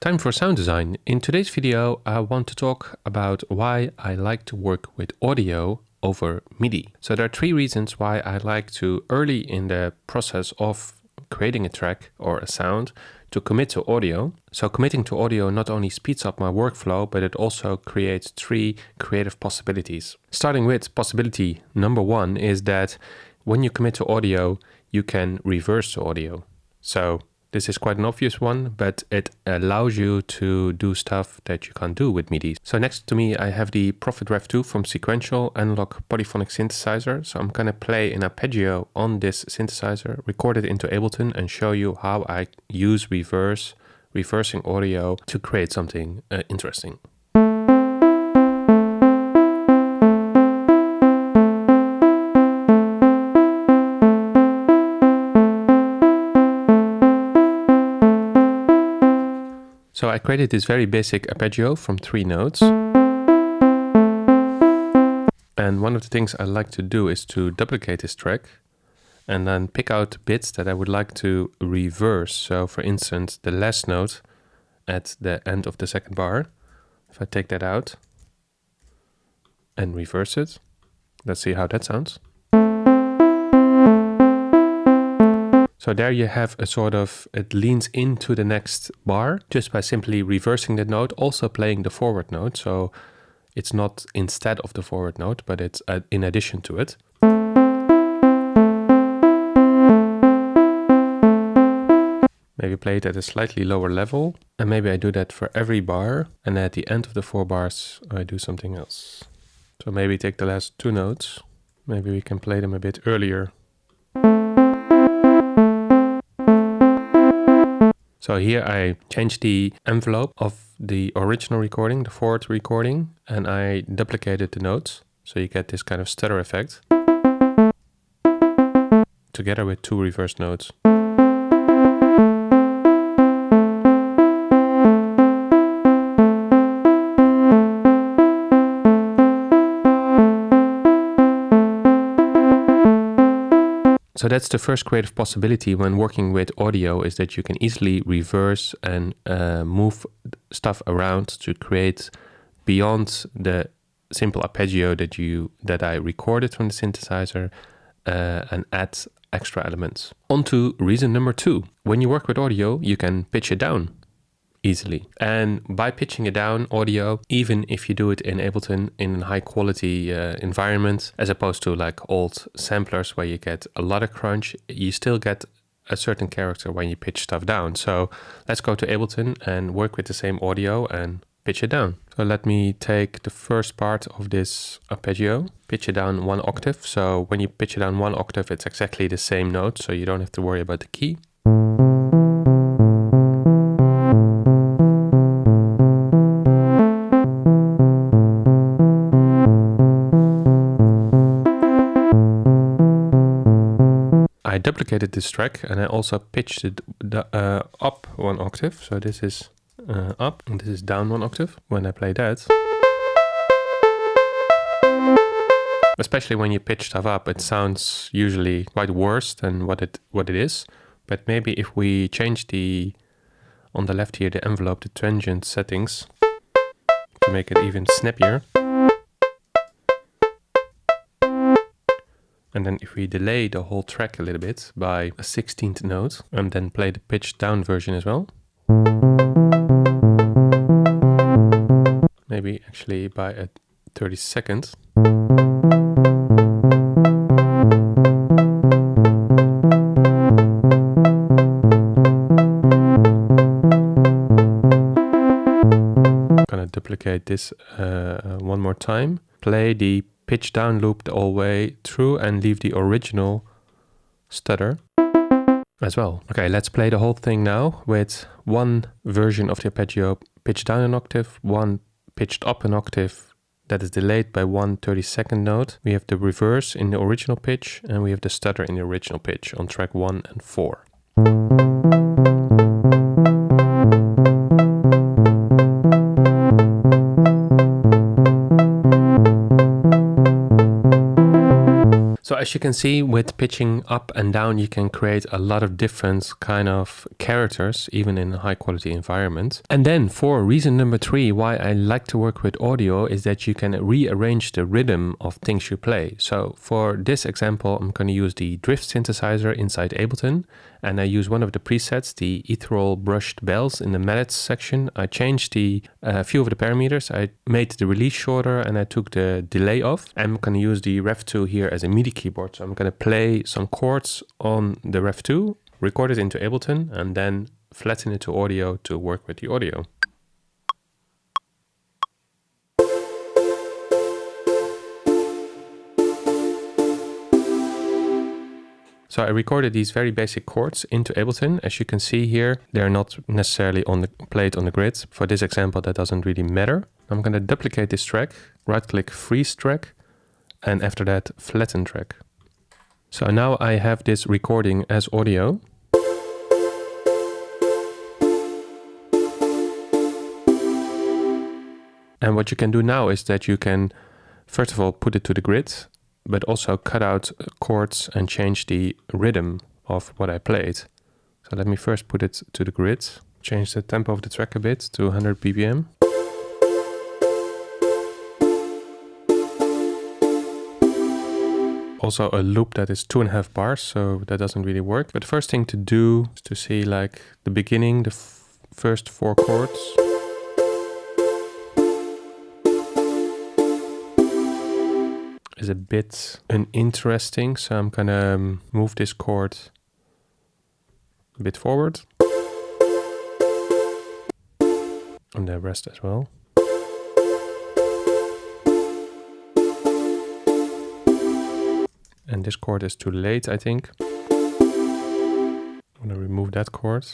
Time for sound design. In today's video, I want to talk about why I like to work with audio over MIDI. So there are three reasons why I like to, early in the process of creating a track or a sound, to commit to audio. So committing to audio not only speeds up my workflow, but it also creates three creative possibilities. Starting with possibility number one is that when you commit to audio, you can reverse to audio. So this is quite an obvious one, but it allows you to do stuff that you can't do with MIDI. So next to me, I have the Prophet Rev 2 from Sequential analog polyphonic synthesizer. So I'm going to play an arpeggio on this synthesizer, record it into Ableton and show you how I use reversing audio to create something interesting. So I created this very basic arpeggio from 3 notes. And one of the things I like to do is to duplicate this track and then pick out bits that I would like to reverse. So for instance, the last note at the end of the second bar, if I take that out and reverse it, let's see how that sounds. So there you have a sort of, it leans into the next bar just by simply reversing the note, also playing the forward note. So it's not instead of the forward note, but it's in addition to it. Maybe play it at a slightly lower level. And maybe I do that for every bar. And at the end of the 4 bars, I do something else. So maybe take the last 2 notes. Maybe we can play them a bit earlier. So here I changed the envelope of the original recording, the forward recording, and I duplicated the notes. So you get this kind of stutter effect together with 2 reverse notes. So that's the first creative possibility when working with audio, is that you can easily reverse and move stuff around to create beyond the simple arpeggio that I recorded from the synthesizer and add extra elements. On to reason number 2. When you work with audio, you can pitch it down easily. And by pitching it down audio, even if you do it in Ableton in a high quality environment, as opposed to like old samplers where you get a lot of crunch, you still get a certain character when you pitch stuff down. So let's go to Ableton and work with the same audio and pitch it down. So let me take the first part of this arpeggio, pitch it down 1 octave. So when you pitch it down 1 octave, it's exactly the same note, so you don't have to worry about the key. I duplicated this track and I also pitched it up 1 octave. So this is up and this is down 1 octave. When I play that, especially when you pitch stuff up, it sounds usually quite worse than what it is. But maybe if we change on the left here, the envelope, the transient settings to make it even snappier. And then if we delay the whole track a little bit by a 16th note and then play the pitch down version as well. Maybe actually by a 32nd. I'm gonna duplicate this one more time. Play the pitch down loop the whole way through and leave the original stutter as well. Okay, let's play the whole thing now with 1 version of the arpeggio pitched down an octave, 1 pitched up an octave that is delayed by 1 32nd note. We have the reverse in the original pitch and we have the stutter in the original pitch on track 1 and 4. as you can see, with pitching up and down, you can create a lot of different kind of characters, even in a high quality environment. And then for reason number 3, why I like to work with audio is that you can rearrange the rhythm of things you play. So for this example, I'm going to use the drift synthesizer inside Ableton. And I use one of the presets, the ethereal brushed bells in the mallets section. I changed the few of the parameters. I made the release shorter and I took the delay off. I'm going to use the Rev2 here as a MIDI keyboard. So I'm going to play some chords on the Rev2, record it into Ableton, and then flatten it to audio to work with the audio. So I recorded these very basic chords into Ableton. As you can see here, they're not necessarily played on the grid. For this example, that doesn't really matter. I'm going to duplicate this track, right-click Freeze Track, and after that, Flatten Track. So now I have this recording as audio. And what you can do now is that you can, first of all, put it to the grid, but also cut out chords and change the rhythm of what I played. So let me first put it to the grid, change the tempo of the track a bit to 100 BPM. Also a loop that is 2.5 bars, so that doesn't really work. But the first thing to do is to see like the beginning, the first 4 chords. Is a bit uninteresting, so I'm gonna move this chord a bit forward. And the rest as well. And this chord is too late, I think. I'm gonna remove that chord.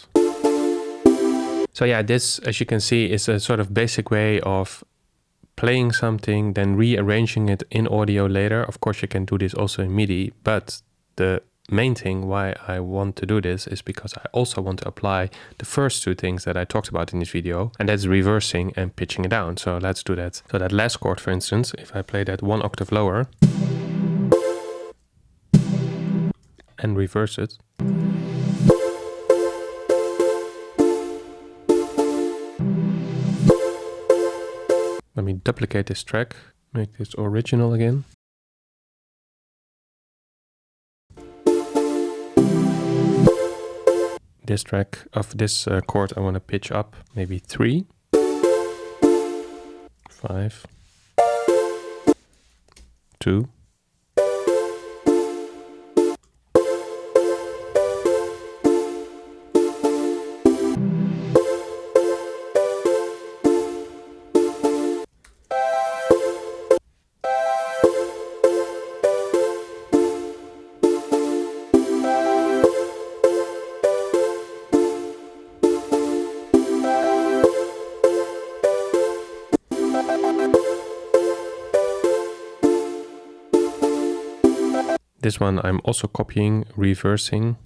So yeah, this, as you can see, is a sort of basic way of playing something, then rearranging it in audio later. Of course, you can do this also in MIDI, but the main thing why I want to do this is because I also want to apply the first 2 things that I talked about in this video, and that's reversing and pitching it down. So let's do that. So that last chord, for instance, if I play that 1 octave lower and reverse it, let me duplicate this track, make this original again. This track of this chord I want to pitch up, maybe 3, 5, 2. This one I'm also copying, reversing.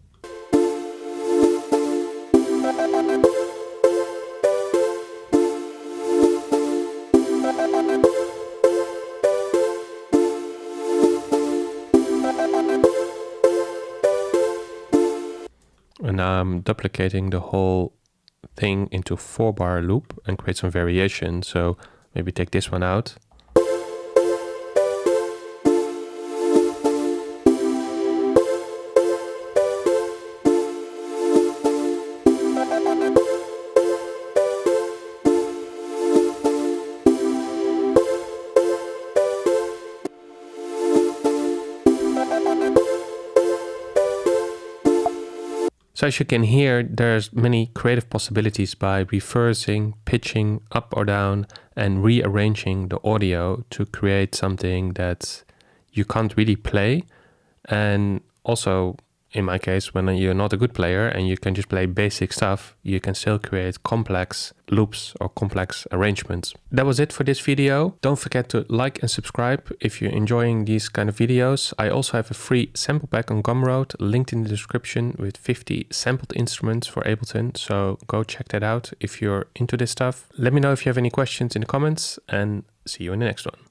And now I'm duplicating the whole thing into 4-bar loop and create some variation. So maybe take this one out. So as you can hear, there's many creative possibilities by reversing, pitching up or down, and rearranging the audio to create something that you can't really play. And also, in my case, when you're not a good player and you can just play basic stuff, you can still create complex loops or complex arrangements. That was it for this video. Don't forget to like and subscribe if you're enjoying these kind of videos. I also have a free sample pack on Gumroad linked in the description with 50 sampled instruments for Ableton. So go check that out if you're into this stuff. Let me know if you have any questions in the comments, and see you in the next one.